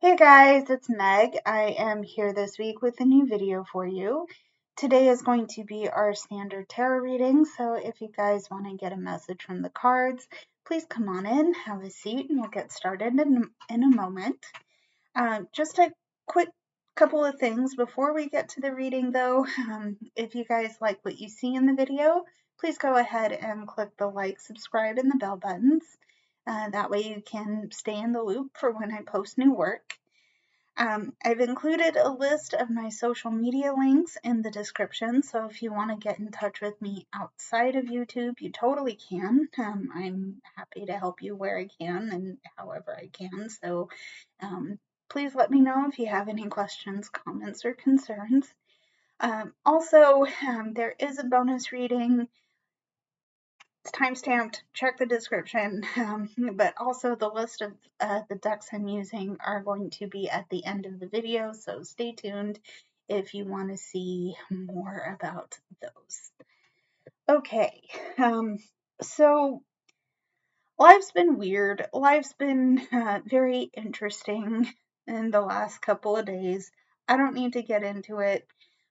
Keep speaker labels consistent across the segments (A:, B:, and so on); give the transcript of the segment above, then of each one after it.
A: Hey guys, it's Meg. I am here this week with a new video for you. Today is going to be our standard tarot reading, so if you guys want to get a message from the cards, please come on in, have a seat, and we'll get started in a moment. Just a quick couple of things before we get to the reading though. If you guys like what you see in the video, please go ahead and click the like, subscribe, and the bell buttons. That way you can stay in the loop for when I post new work. I've included a list of my social media links in the description, so if you want to get in touch with me outside of YouTube, you totally can. I'm happy to help you where I can and however I can, so please let me know if you have any questions, comments, or concerns. Also, there is a bonus reading. It's timestamped, check the description, but also the list of the decks I'm using are going to be at the end of the video, so stay tuned if you want to see more about those. Okay, so life's been weird. Life's been very interesting in the last couple of days. I don't need to get into it,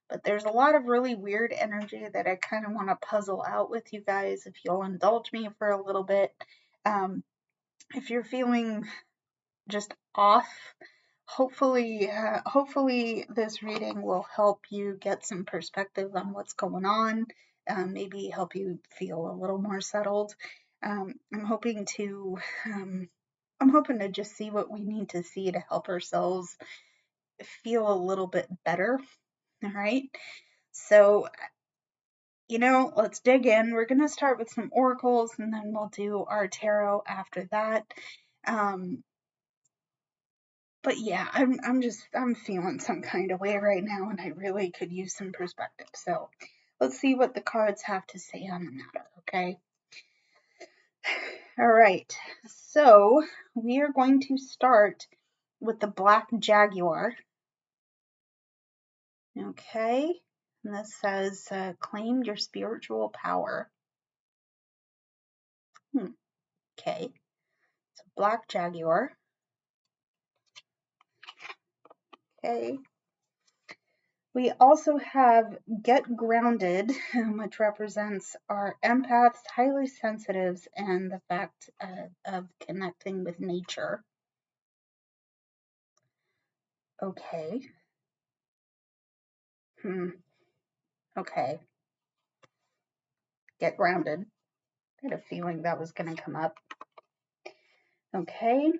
A: but there's a lot of really weird energy that I kind of want to puzzle out with you guys if you'll indulge me for a little bit. If you're feeling just off, hopefully this reading will help you get some perspective on what's going on, maybe help you feel a little more settled. I'm hoping to just see what we need to see to help ourselves feel a little bit better. All right. So, let's dig in. We're going to start with some oracles and then we'll do our tarot after that. But yeah, I'm feeling some kind of way right now and I really could use some perspective. So let's see what the cards have to say on the matter, okay? All right, so we are going to start with the Black Jaguar. Okay, and this says, claim your spiritual power. Okay, so Black Jaguar. Okay. We also have Get Grounded, which represents our empaths, highly sensitives, and the fact of connecting with nature. Okay. Okay. Get Grounded. I had a feeling that was going to come up. Okay.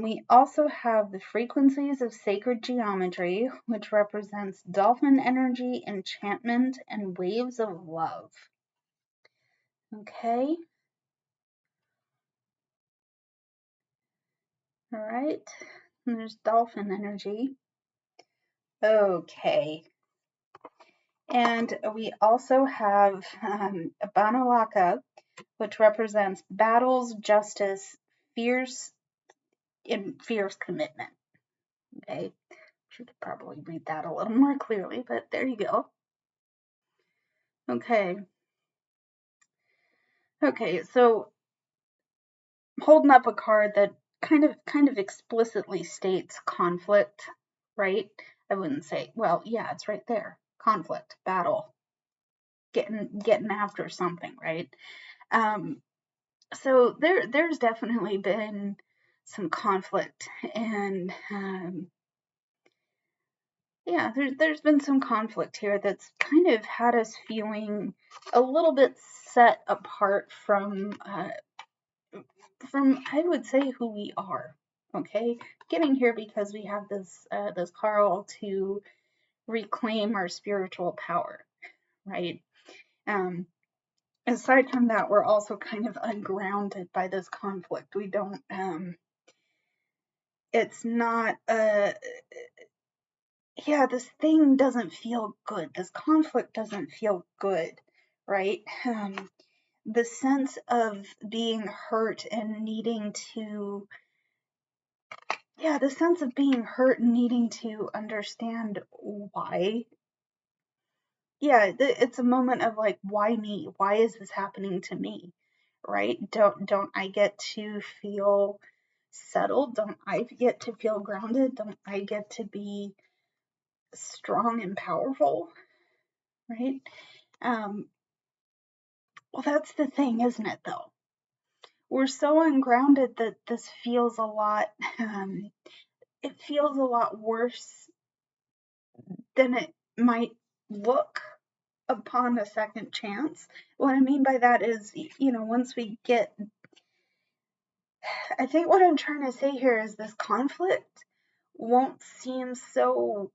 A: We also have the Frequencies of Sacred Geometry, which represents dolphin energy, enchantment, and waves of love. Okay. All right. And there's dolphin energy. Okay. And we also have Banalaka, which represents battles, justice, fierce commitment. Okay. You could probably read that a little more clearly, but there you go. Okay. Okay, so I'm holding up a card that kind of explicitly states conflict, right? I wouldn't say, well, yeah, it's right there. Conflict, battle, getting after something, right? So there's definitely been some conflict, and yeah, there's been some conflict here that's kind of had us feeling a little bit set apart from I would say who we are. Okay, getting here because we have this call to reclaim our spiritual power, right? Aside from that, we're also kind of ungrounded by this conflict. We don't. It's not yeah, this thing doesn't feel good. This conflict doesn't feel good, right? The sense of being hurt and needing to, understand why. Yeah, it's a moment of like, why me? Why is this happening to me? Right? Don't I get to feel settled? Don't I get to feel grounded? Don't I get to be strong and powerful? Right? Well, that's the thing, isn't it, though? We're so ungrounded that this feels a lot, it feels a lot worse than it might look upon a second chance. What I mean by that is, once we get, I think what I'm trying to say here is this conflict won't seem so,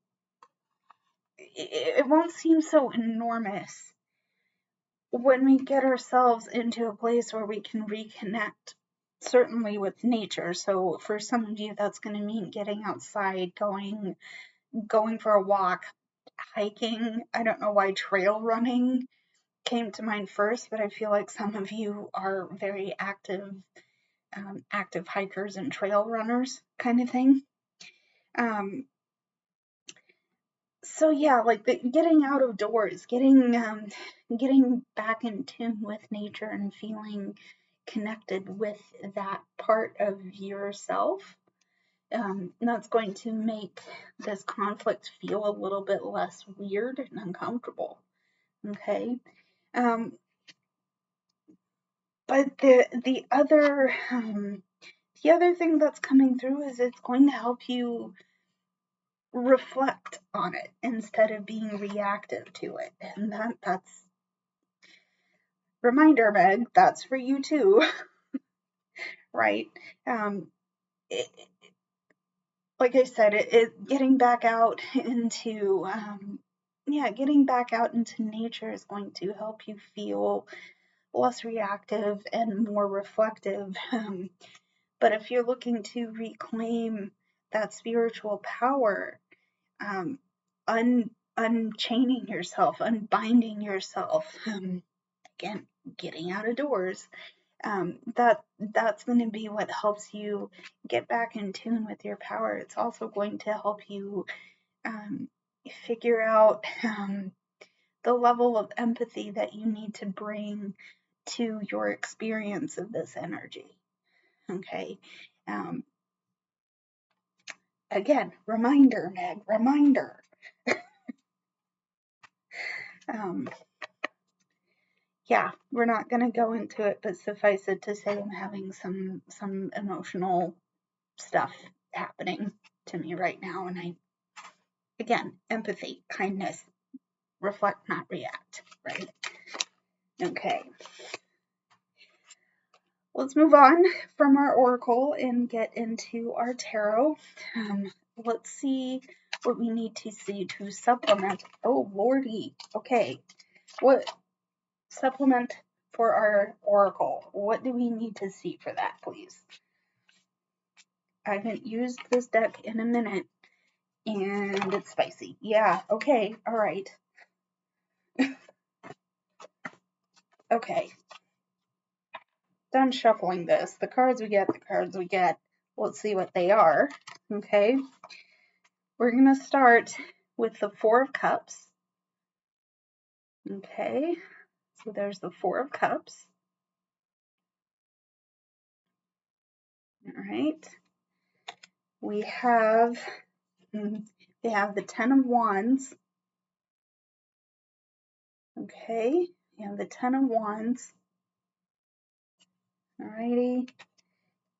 A: it won't seem so enormous when we get ourselves into a place where we can reconnect, certainly with nature. So for some of you, that's going to mean getting outside, going for a walk, hiking. I don't know why trail running came to mind first, but I feel like some of you are very active hikers and trail runners kind of thing. So yeah, like getting out of doors, getting back in tune with nature and feeling connected with that part of yourself. That's going to make this conflict feel a little bit less weird and uncomfortable. Okay. But the other thing that's coming through is it's going to help you reflect on it instead of being reactive to it. And that's reminder, Meg, that's for you too, right? It, like I said, getting back out into getting back out into nature is going to help you feel less reactive and more reflective. But if you're looking to reclaim that spiritual power, unchaining yourself, unbinding yourself, again, getting out of doors, that's going to be what helps you get back in tune with your power. It's also going to help you figure out the level of empathy that you need to bring to your experience of this energy. Okay. Again, reminder, Meg, reminder. Yeah, we're not going to go into it, but suffice it to say I'm having some emotional stuff happening to me right now, and again, empathy, kindness, reflect, not react, right? Okay. Let's move on from our oracle and get into our tarot. Let's see what we need to see to supplement. Oh, lordy. Okay. What supplement for our oracle? What do we need to see for that, please? I haven't used this deck in a minute, and it's spicy. Yeah, okay, all right. Okay. Done shuffling this. The cards we get. Let's see what they are. Okay. We're going to start with the Four of Cups. Okay. So there's the Four of Cups. All right. We have the Ten of Wands. Okay. We have the Ten of Wands. Alrighty.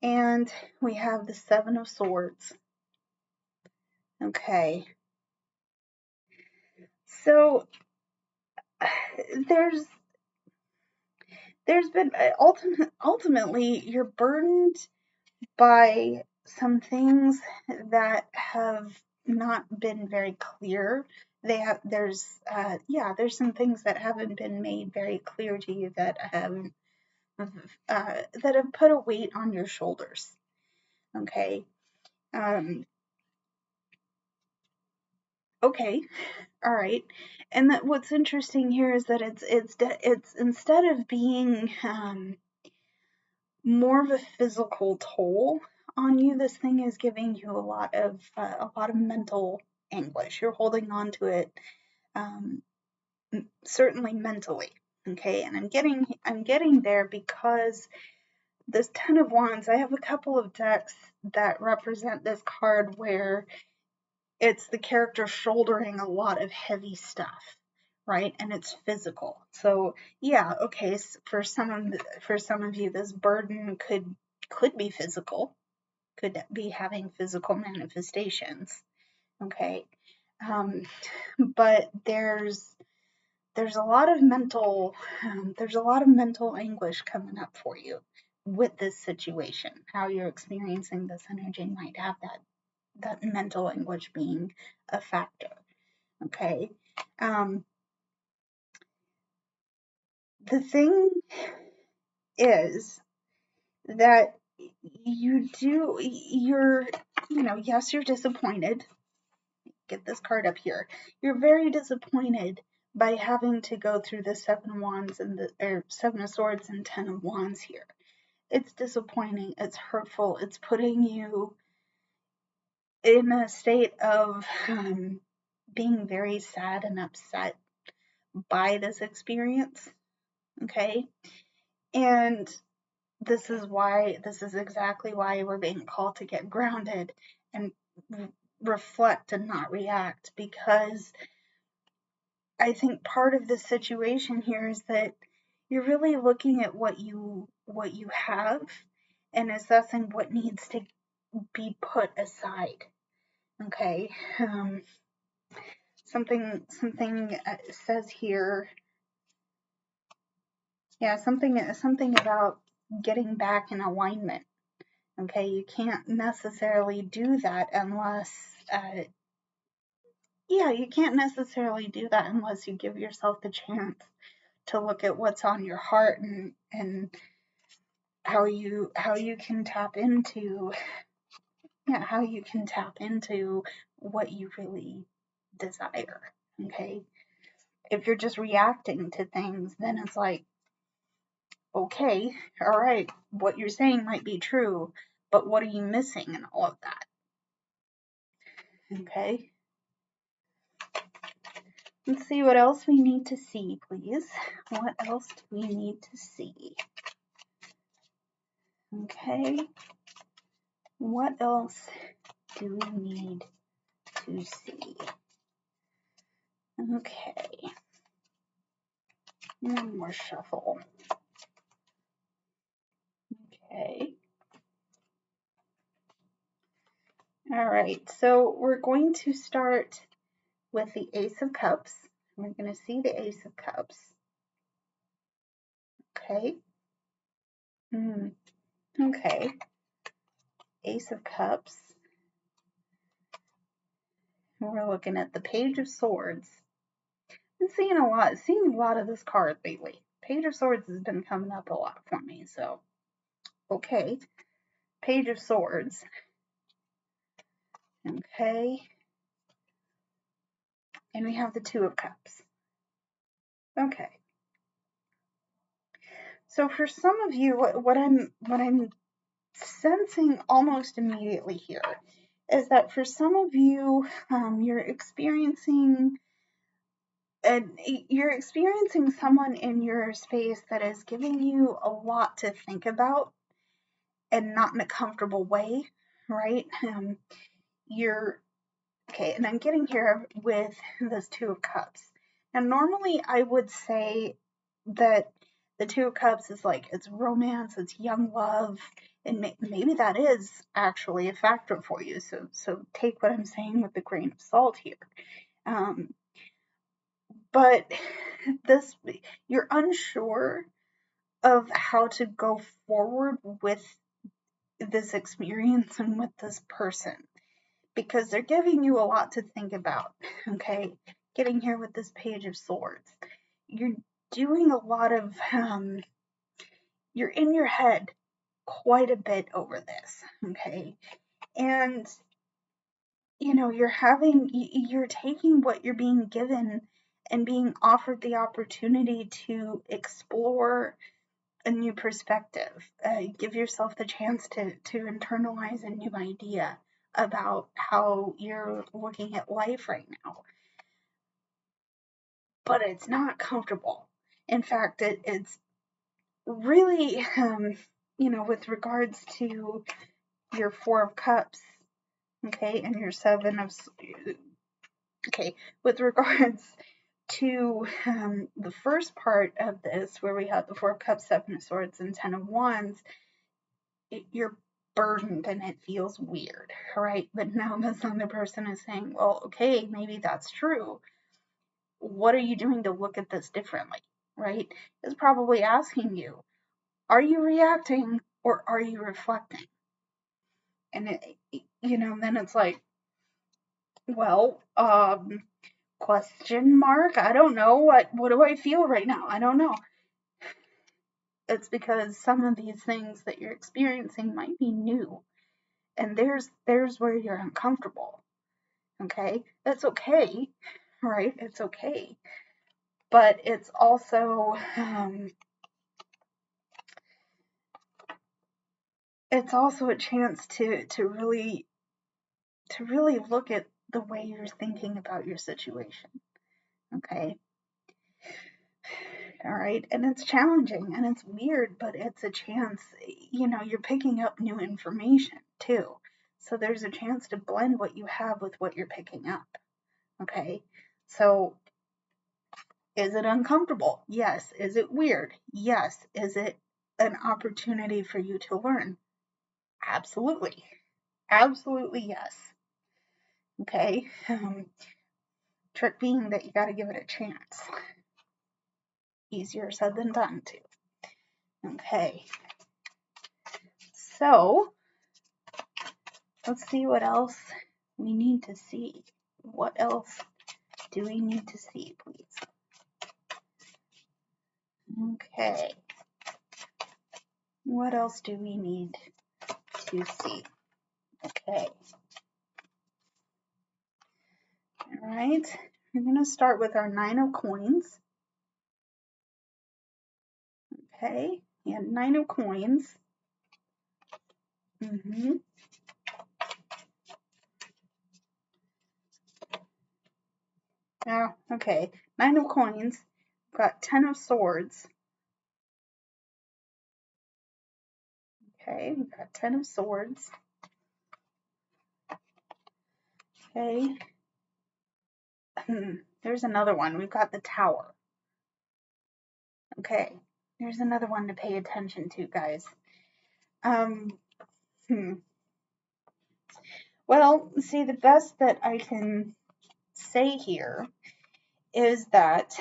A: And we have the Seven of Swords. Okay. So there's been ultimately you're burdened by some things that have not been very clear. There's some things that haven't been made very clear to you that have put a weight on your shoulders. Okay. Okay. All right. And that what's interesting here is that it's instead of being more of a physical toll on you, this thing is giving you a lot of mental anguish. You're holding on to it, certainly mentally. Okay, and I'm getting there because this Ten of Wands, I have a couple of decks that represent this card where it's the character shouldering a lot of heavy stuff, right? And it's physical. So yeah, okay, for some of you, this burden could be physical, could be having physical manifestations, okay? But there's a lot of mental anguish coming up for you with this situation. How you're experiencing this energy might have that mental anguish being a factor. Okay. The thing is that yes, you're disappointed. Get this card up here. You're very disappointed by having to go through the Seven of Wands or Seven of Swords and Ten of Wands here. It's disappointing. It's hurtful. It's putting you in a state of being very sad and upset by this experience. Okay. And this is exactly why we're being called to get grounded and reflect and not react, because I think part of the situation here is that you're really looking at what you have and assessing what needs to be put aside. Okay. Something says here, yeah, something about getting back in alignment. Okay, you can't necessarily do that unless you can't necessarily do that unless you give yourself the chance to look at what's on your heart and how you can tap into what you really desire. Okay, if you're just reacting to things, then it's like, okay, all right, what you're saying might be true, but what are you missing in all of that? Okay, let's see what else we need to see, please. What else do we need to see? Okay, what else do we need to see? Okay, one more shuffle. Okay. All right, so we're going to start with the Ace of Cups. We're going to see the Ace of Cups. Okay. Okay. Ace of Cups. We're looking at the Page of Swords. I'm seeing a lot of this card lately. Page of Swords has been coming up a lot for me, so okay. Page of Swords. Okay. And we have the Two of Cups. Okay. So for some of you, what I'm sensing almost immediately here is that for some of you, you're experiencing someone in your space that is giving you a lot to think about, and not in a comfortable way, right? You're okay, and I'm getting here with this Two of Cups. Now, normally I would say that the Two of Cups is like, it's romance, it's young love, and maybe that is actually a factor for you. So take what I'm saying with a grain of salt here. But you're unsure of how to go forward with this experience and with this person, because they're giving you a lot to think about. Okay, getting here with this Page of Swords, you're doing a lot of you're in your head quite a bit over this. Okay, and you're taking what you're being given and being offered the opportunity to explore a new perspective. Give yourself the chance to internalize a new idea about how you're looking at life right now. But it's not comfortable. In fact, it's really with regards to your Four of Cups, okay, and your Seven of, okay, with regards to the first part of this, where we have the Four of Cups, Seven of Swords, and Ten of Wands, you're burdened and it feels weird, right? But now this other person is saying, well, okay, maybe that's true. What are you doing to look at this differently, right? It's probably asking you, are you reacting or are you reflecting? And then it's like, well, question mark. I don't know. What do I feel right now? I don't know. It's because some of these things that you're experiencing might be new, and there's where you're uncomfortable. Okay, that's okay, right? It's okay, but it's also a chance to really look at the way you're thinking about your situation. Okay. All right. And it's challenging and it's weird, but it's a chance, you're picking up new information too. So there's a chance to blend what you have with what you're picking up. Okay. So is it uncomfortable? Yes. Is it weird? Yes. Is it an opportunity for you to learn? Absolutely. Absolutely yes. Okay. Trick being that you got to give it a chance. Easier said than done too. Okay. So let's see what else we need to see. What else do we need to see, please? Okay. What else do we need to see? Okay. All right. We're going to start with our Nine of Coins. Okay. And Nine of Coins. Oh, okay. Nine of Coins. We've got 10 of Swords. Okay, we've got 10 of Swords. Okay. There's another one. We've got the Tower. Okay. There's another one to pay attention to, guys. Well, see, the best that I can say here is that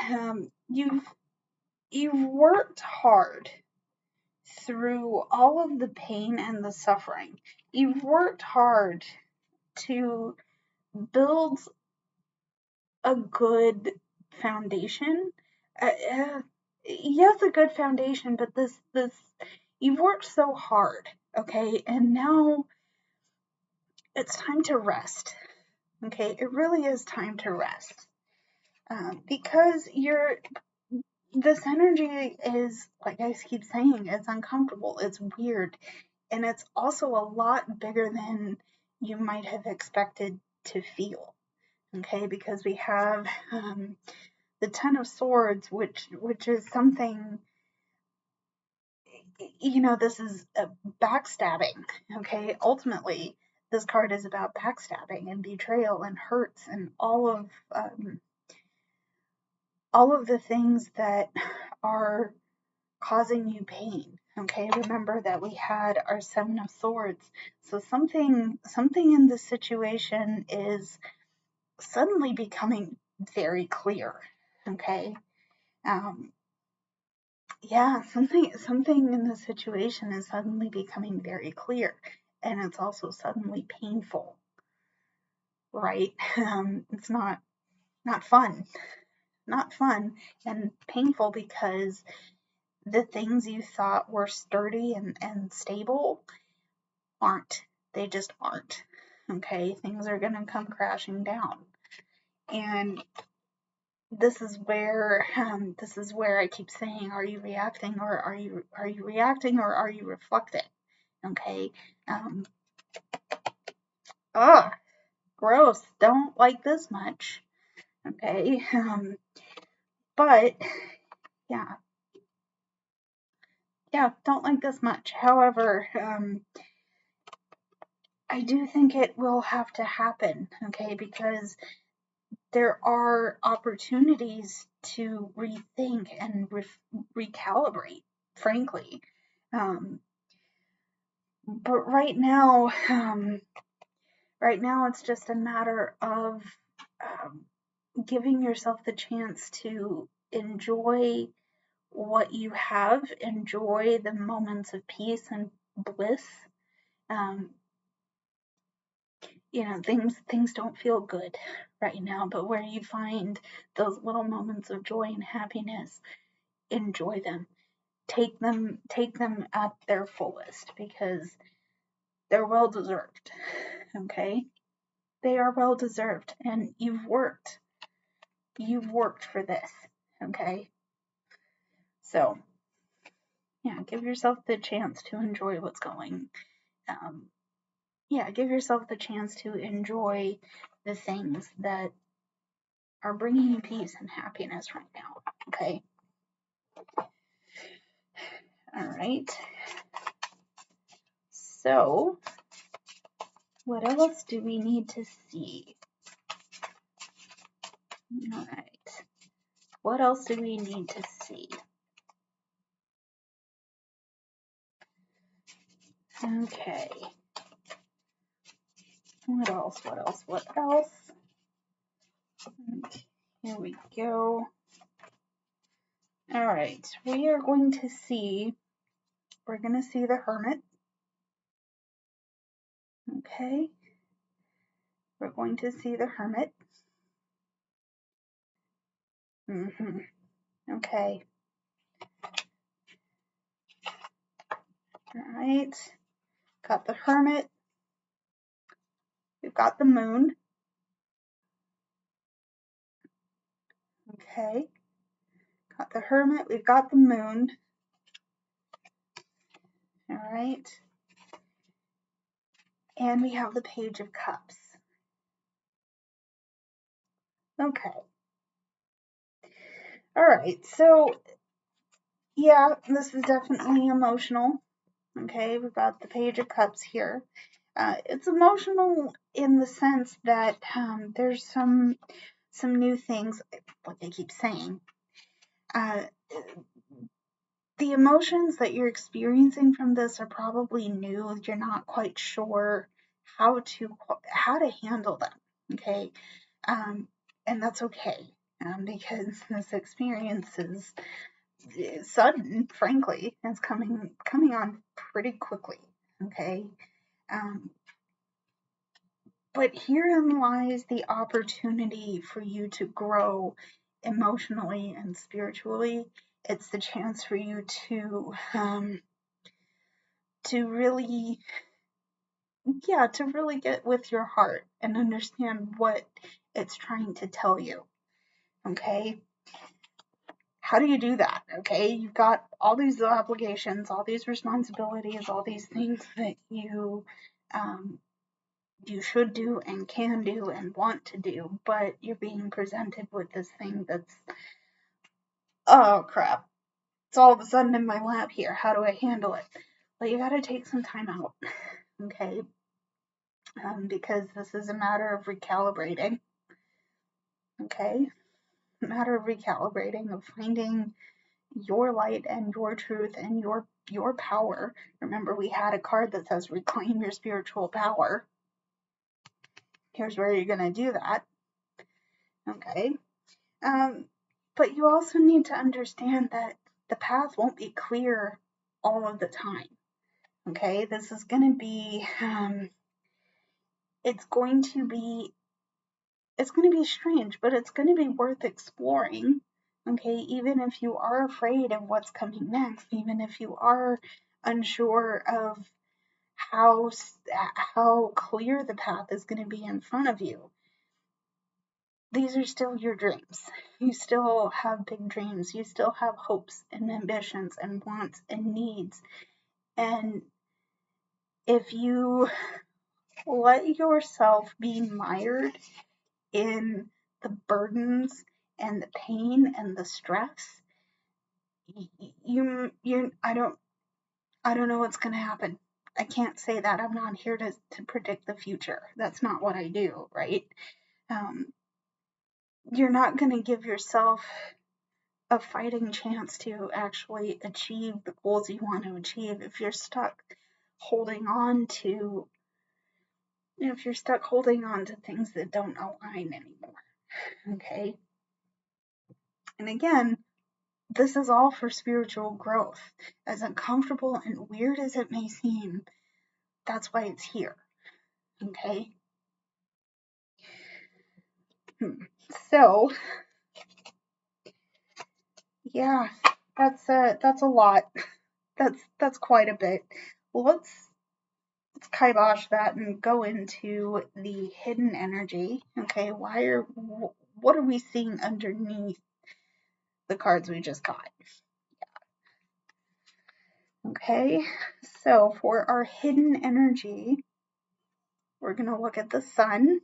A: you've worked hard through all of the pain and the suffering. You've worked hard to build a good foundation. Yes, a good foundation, but this you've worked so hard, okay, and now it's time to rest. Okay, it really is time to rest, because this energy is, like I keep saying, it's uncomfortable, it's weird, and it's also a lot bigger than you might have expected to feel. Okay, because we have the Ten of Swords, which is something, this is a backstabbing. Okay, ultimately, this card is about backstabbing and betrayal and hurts and all of the things that are causing you pain. Okay, remember that we had our Seven of Swords. So something in this situation is suddenly becoming very clear. Okay. Yeah, something in the situation is suddenly becoming very clear, and it's also suddenly painful, right? It's not fun, and painful because the things you thought were sturdy and stable aren't. They just aren't. Okay, things are gonna come crashing down, and this is where I keep saying, are you reacting or are you reacting or are you reflecting? Okay. Gross. Don't like this much. Okay. But yeah, yeah, don't like this much. However, I do think it will have to happen, okay, because there are opportunities to rethink and recalibrate, frankly. Um, but right now it's just a matter of um, giving yourself the chance to enjoy what you have, enjoy the moments of peace and bliss. Um, things don't feel good right now, but where you find those little moments of joy and happiness, enjoy them. Take them at their fullest because they're well deserved. Okay? They are well deserved and you've worked for this. Okay? So, yeah, give yourself the chance to enjoy what's going. Um, yeah, give yourself the chance to enjoy the things that are bringing you peace and happiness right now. Okay? All right. So, what else do we need to see? All right. What else do we need to see? Okay. What else? What else? What else? Here we go. All right. We're going to see the Hermit. Okay. We're going to see the Hermit. Okay. All right. Got the Hermit. We've got the Moon. Okay. Got the Hermit. We've got the Moon. All right. And we have the Page of Cups. Okay. All right. So, yeah, this is definitely emotional. Okay. We've got the Page of Cups here. It's emotional in the sense that there's some new things, what they keep saying. The emotions that you're experiencing from this are probably new. You're not quite sure how to handle them. Okay, and that's okay because this experience is sudden. Frankly, it's coming on pretty quickly. Okay, um, but herein lies the opportunity for you to grow emotionally and spiritually. It's the chance for you to really, to really get with your heart and understand what it's trying to tell you. Okay? How do you do that? Okay? You've got all these obligations, all these responsibilities, all these things that you should do and can do and want to do, but you're being presented with this thing that's, oh crap, it's all of a sudden in my lap here. How do I handle it? Well, you got to take some time out, okay? Because this is a matter of recalibrating, okay? A matter of recalibrating, of finding your light and your truth and your power. Remember, we had a card that says reclaim your spiritual power. Here's where you're going to do that, okay? But you also need to understand that the path won't be clear all of the time. Okay, this is going to be, it's going to be strange, but it's going to be worth exploring. Okay, even if you are afraid of what's coming next, even if you are unsure of how clear the path is going to be in front of you, these are still your dreams. You still have big dreams. You still have hopes and ambitions and wants and needs. And if you let yourself be mired in the burdens and the pain and the stress, you I don't I don't know what's going to happen. I can't say that. I'm not here to predict the future. That's not what I do, right? Um, you're not going to give yourself a fighting chance to actually achieve the goals you want to achieve if you're stuck holding on to things that don't align anymore. Okay? And again, this is all for spiritual growth. As uncomfortable and weird as it may seem, that's why it's here. Okay? So, yeah, that's a lot. That's quite a bit. Well, let's kibosh that and go into the hidden energy. Okay, what are we seeing underneath the cards we just got? Okay, so for our hidden energy, we're gonna look at the sun.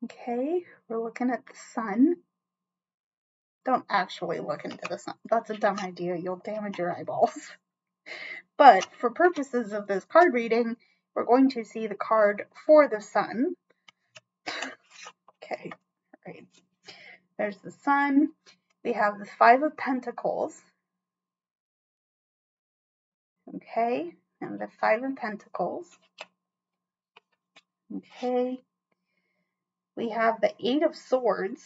A: Okay, we're looking at the sun. Don't actually look into the sun. That's a dumb idea. You'll damage your eyeballs. But for purposes of this card reading, we're going to see the card for the sun. Okay, right. There's the sun. We have the Five of Pentacles. Okay, and the Five of Pentacles. Okay, we have the Eight of Swords.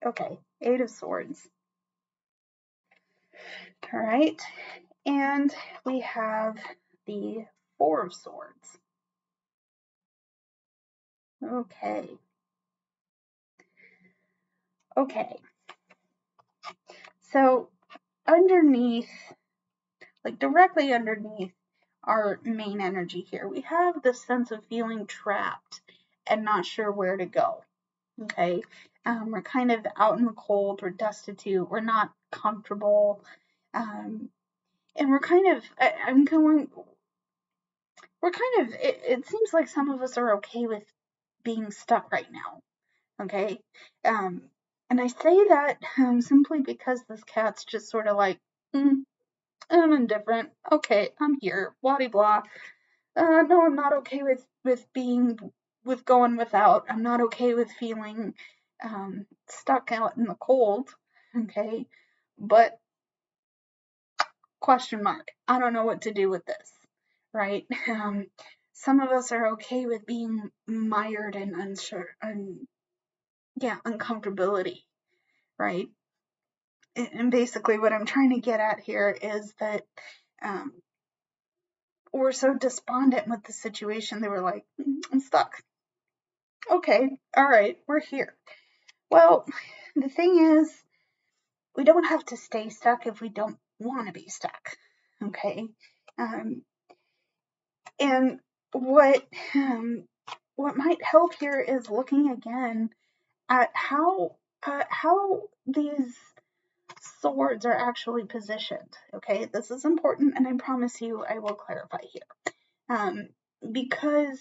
A: Okay, Eight of Swords. All right, and we have the Four of Swords. Okay. So underneath, like directly underneath our main energy here, we have this sense of feeling trapped and not sure where to go. Okay, we're kind of out in the cold, we're destitute, we're not comfortable, and we're kind of, it seems like some of us are okay with being stuck right now. Okay, and I say that simply because this cat's just sort of like, I'm indifferent. Okay, I'm here. Blah de blah. No, I'm not okay with going without. I'm not okay with feeling stuck out in the cold. Okay, but question mark. I don't know what to do with this. Right? Some of us are okay with being mired in uncomfortability. Right? And basically, what I'm trying to get at here is that um, we're so despondent with the situation. They were like, I'm stuck. Okay, all right, we're here. Well, the thing is, we don't have to stay stuck if we don't want to be stuck. Okay, and what might help here is looking again at how these swords are actually positioned. Okay, this is important, and I promise you, I will clarify here, because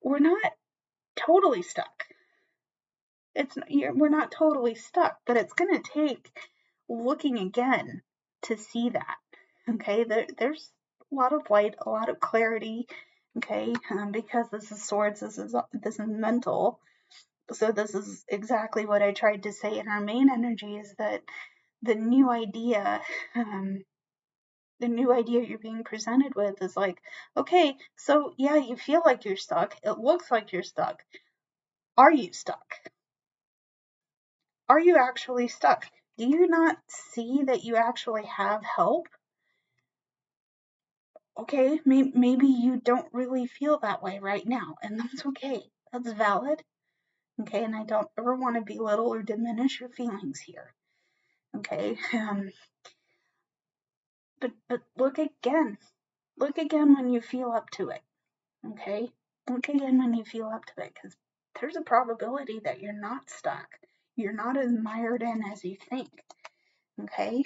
A: we're not totally stuck. We're not totally stuck, but it's going to take looking again to see that. Okay, there's a lot of light, a lot of clarity. Okay, because this is swords, this is mental. So this is exactly what I tried to say in our main energy, is that the new idea, you're being presented with is like, okay, so yeah, you feel like you're stuck. It looks like you're stuck. Are you stuck? Are you actually stuck? Do you not see that you actually have help? Okay, maybe you don't really feel that way right now, and that's okay. That's valid. Okay, and I don't ever want to belittle or diminish your feelings here. Okay, but look again. Look again when you feel up to it. Okay, look again when you feel up to it, because there's a probability that you're not stuck. You're not as mired in as you think. Okay.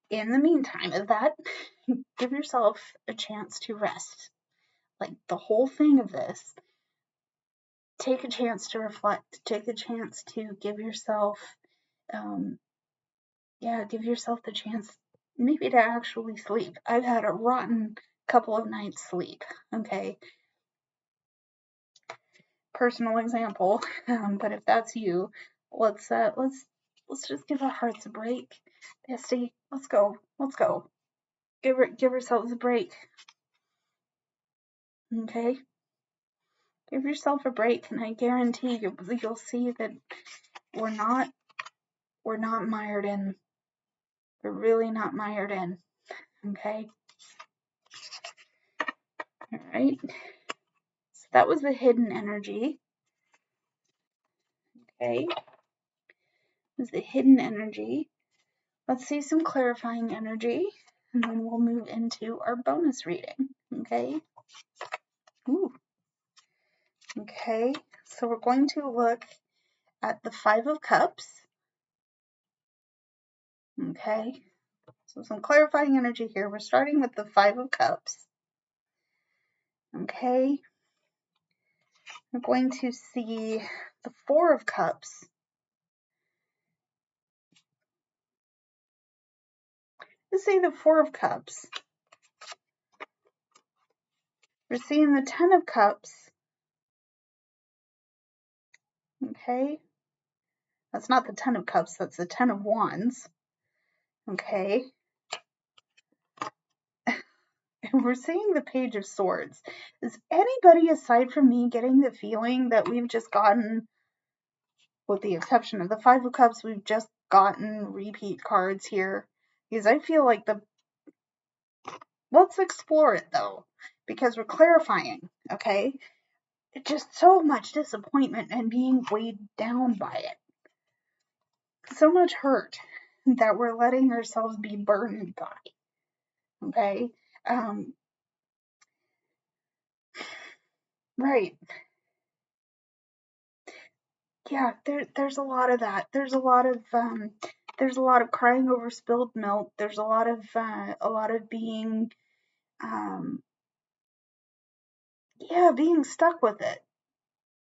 A: In the meantime of that, give yourself a chance to rest. Like, the whole thing of this take a chance to reflect. Take a chance to give yourself, give yourself the chance maybe to actually sleep. I've had a rotten couple of nights sleep, okay? Personal example, but if that's you, let's just give our hearts a break. Bestie, let's go. Give ourselves a break. Okay? Give yourself a break, and I guarantee you'll see that we're not mired in. We're really not mired in. Okay? Alright. So that was the hidden energy. Okay? It was the hidden energy. Let's see some clarifying energy, and then we'll move into our bonus reading. Okay? Ooh. Okay, so we're going to look at the Five of Cups. Okay, so some clarifying energy here. We're starting with the Five of Cups. Okay, we're going to see the Four of Cups. Let's see the Four of Cups. We're seeing the Ten of Cups. Okay, that's not the Ten of Cups, that's the Ten of Wands. Okay, and we're seeing the Page of Swords. Is anybody aside from me getting the feeling that we've just gotten, with the exception of the Five of Cups, we've just gotten repeat cards here? Because I feel like let's explore it though, because we're clarifying, okay? Just so much disappointment and being weighed down by it. So much hurt that we're letting ourselves be burdened by, okay? Right. Yeah, there's a lot of that. There's a lot of crying over spilled milk. There's a lot of being being stuck with it.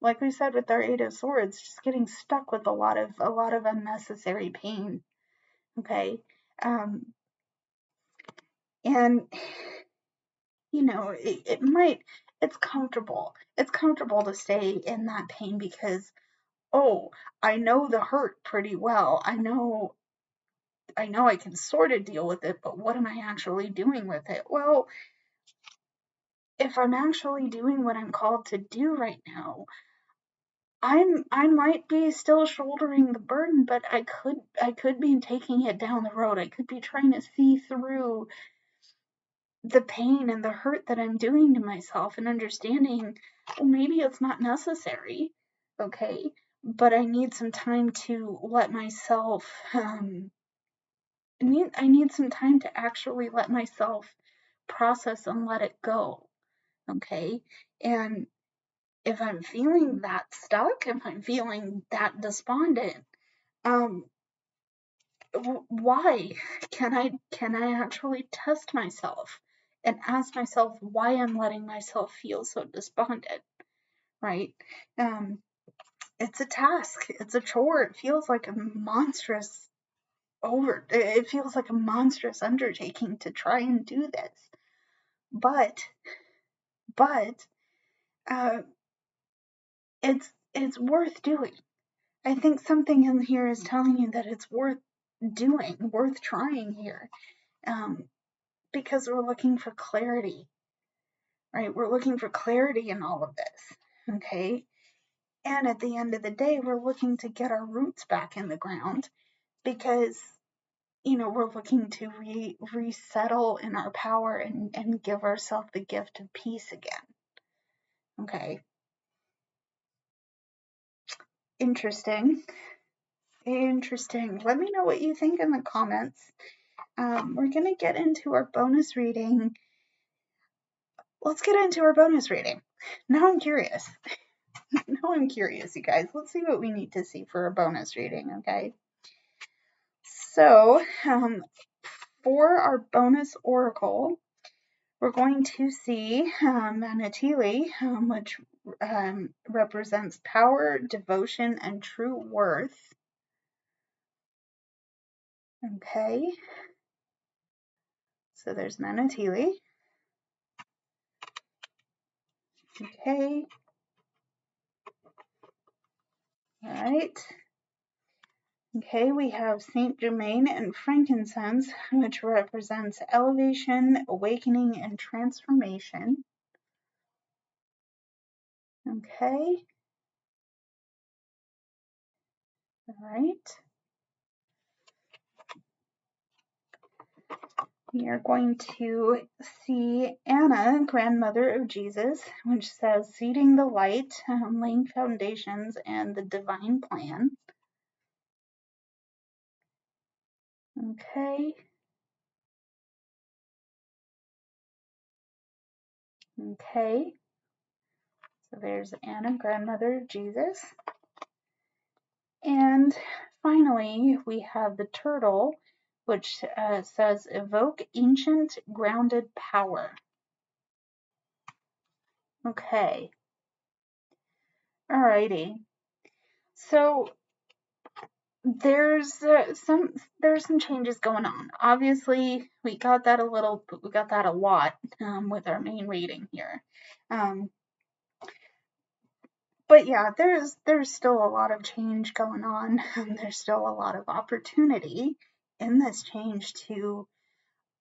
A: Like we said with our Eight of Swords, just getting stuck with a lot of unnecessary pain. Okay. And it's comfortable. It's comfortable to stay in that pain because, oh, I know the hurt pretty well. I know I can sort of deal with it, but what am I actually doing with it? Well, if I'm actually doing what I'm called to do right now, I might be still shouldering the burden, but I could be taking it down the road. I could be trying to see through the pain and the hurt that I'm doing to myself and understanding, well, maybe it's not necessary, okay? But I need some time to let myself I need some time to actually let myself process and let it go, okay? And if I'm feeling that stuck, if I'm feeling that despondent, why? Can I actually test myself and ask myself why I'm letting myself feel so despondent, right? It's a task, it's a chore. It feels like a monstrous undertaking to try and do this. But uh, it's worth doing. I think something in here is telling you that it's worth doing, worth trying here, because we're looking for clarity, right? We're looking for clarity in all of this, okay? And at the end of the day, we're looking to get our roots back in the ground because, we're looking to resettle in our power and give ourselves the gift of peace again, okay? Interesting. Let me know what you think in the comments. We're going to get into our bonus reading. Let's get into our bonus reading. Now I'm curious. You guys. Let's see what we need to see for a bonus reading, okay? So, for our bonus oracle, we're going to see Manatili, which represents power, devotion, and true worth. Okay, so there's Manatili. Okay, all right. Okay, we have Saint Germain and frankincense, which represents elevation, awakening, and transformation. Okay, all right. We are going to see Anna, grandmother of Jesus, which says seeding the light, laying foundations, and the divine plan. Okay. Okay. So there's Anna, grandmother of Jesus. And finally, we have the turtle, which says evoke ancient grounded power. Okay. Alrighty. So there's some changes going on. Obviously, we got that a lot with our main reading here. But yeah, there's still a lot of change going on. There's still a lot of opportunity in this change to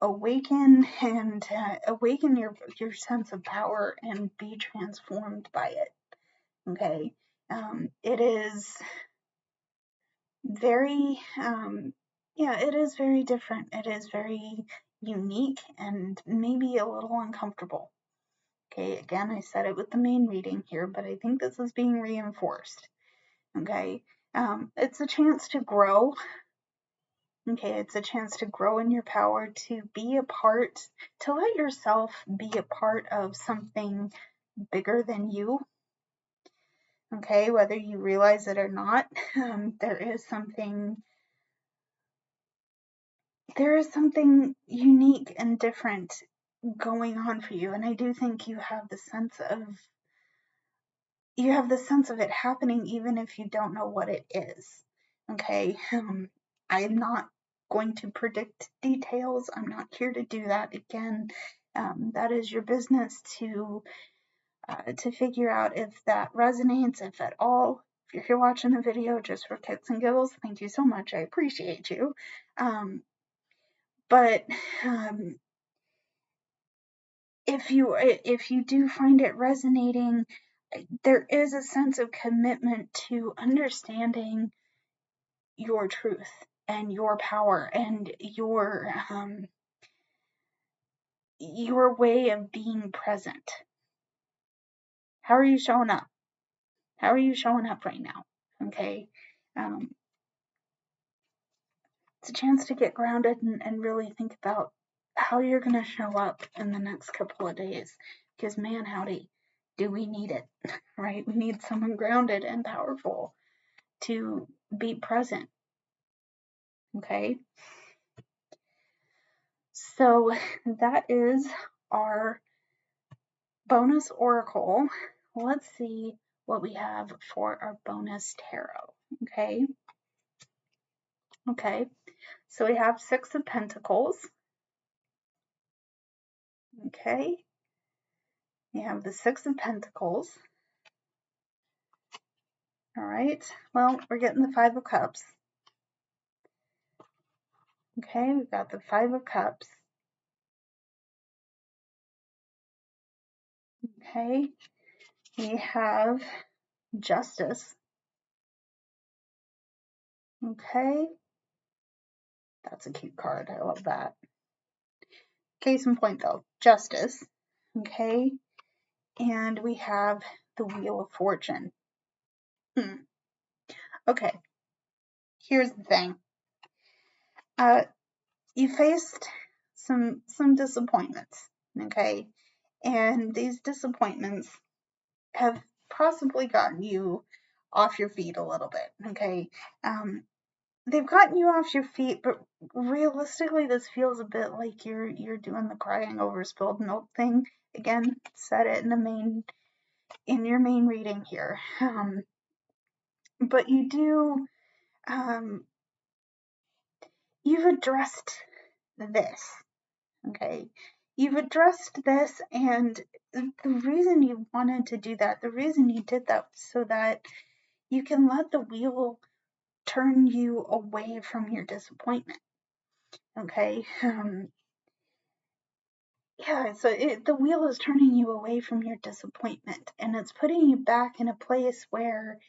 A: awaken and awaken your sense of power and be transformed by it. Okay, it is very it is very different. It is very unique and maybe a little uncomfortable. Okay, again, I said it with the main reading here, but I think this is being reinforced. Okay, it's a chance to grow. Okay, it's a chance to grow in your power, to be a part, to let yourself be a part of something bigger than you. Okay, whether you realize it or not, there is something unique and different going on for you, and I do think you have the sense of it happening even if you don't know what it is. Okay, I'm not going to predict details. I'm not here to do that. Again, that is your business to figure out if that resonates, if at all. If you're here watching the video just for kicks and giggles, thank you so much. I appreciate you. But if you do find it resonating, there is a sense of commitment to understanding your truth and your power and your way of being present. How are you showing up? How are you showing up right now? Okay. It's a chance to get grounded and really think about how you're going to show up in the next couple of days. Because, man, howdy, do we need it, right? We need someone grounded and powerful to be present. Okay. So that is our bonus oracle. Let's see what we have for our bonus tarot. Okay, so we have Six of Pentacles. Okay, we have the Six of Pentacles. All right, well, we're getting the Five of Cups. Okay, we've got the Five of Cups. Okay, we have Justice. Okay, that's a cute card. I love that. Case in point, though, Justice. Okay, and we have the Wheel of Fortune. Okay, here's the thing. You faced some disappointments, okay, and these disappointments have possibly gotten you off your feet a little bit, okay. they've gotten you off your feet, but realistically, this feels a bit like you're doing the crying over spilled milk thing. Again, said it in your main reading here. But you do, um, you've addressed this, okay? You've addressed this, and the reason you wanted to do that, the reason you did that, was so that you can let the wheel turn you away from your disappointment, okay? Yeah, so the wheel is turning you away from your disappointment, and it's putting you back in a place where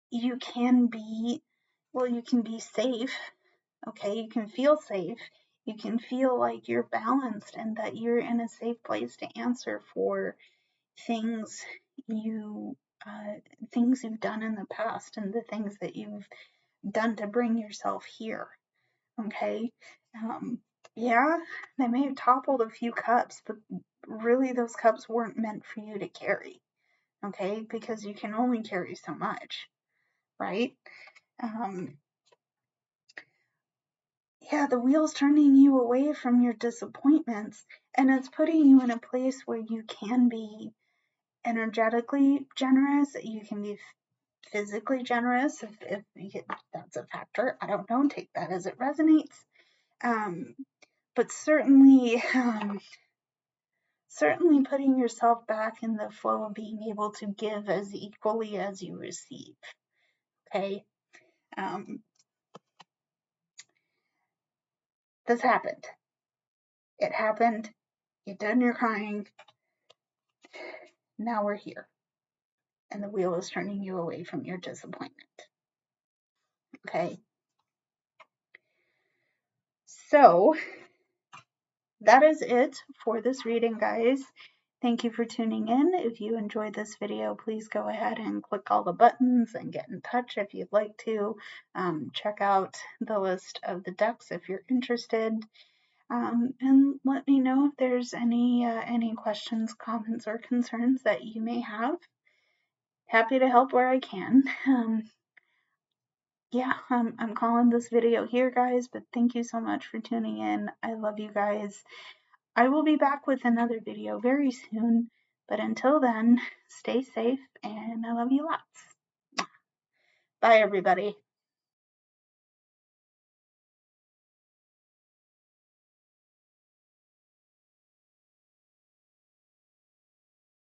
A: you can be, well, you can be safe, okay? You can feel safe. You can feel like you're balanced and that you're in a safe place to answer for things you things you've done in the past and the things that you've done to bring yourself here. Okay. Um, yeah, they may have toppled a few cups, but really those cups weren't meant for you to carry. Okay, because you can only carry so much, right? Um, yeah, the wheel's turning you away from your disappointments, and it's putting you in a place where you can be energetically generous, you can be physically generous if that's a factor. I don't know, take that as it resonates. Um, but certainly putting yourself back in the flow of being able to give as equally as you receive. Okay. Um, this happened. It happened. You've done your crying. Now we're here. And the wheel is turning you away from your disappointment. Okay. So that is it for this reading, guys. Thank you for tuning in. If you enjoyed this video, please go ahead and click all the buttons and get in touch if you'd like to. Check out the list of the decks if you're interested. And let me know if there's any questions, comments, or concerns that you may have. Happy to help where I can. Yeah, I'm calling this video here, guys, but thank you so much for tuning in. I love you guys. I will be back with another video very soon, but until then, stay safe and I love you lots. Bye, everybody.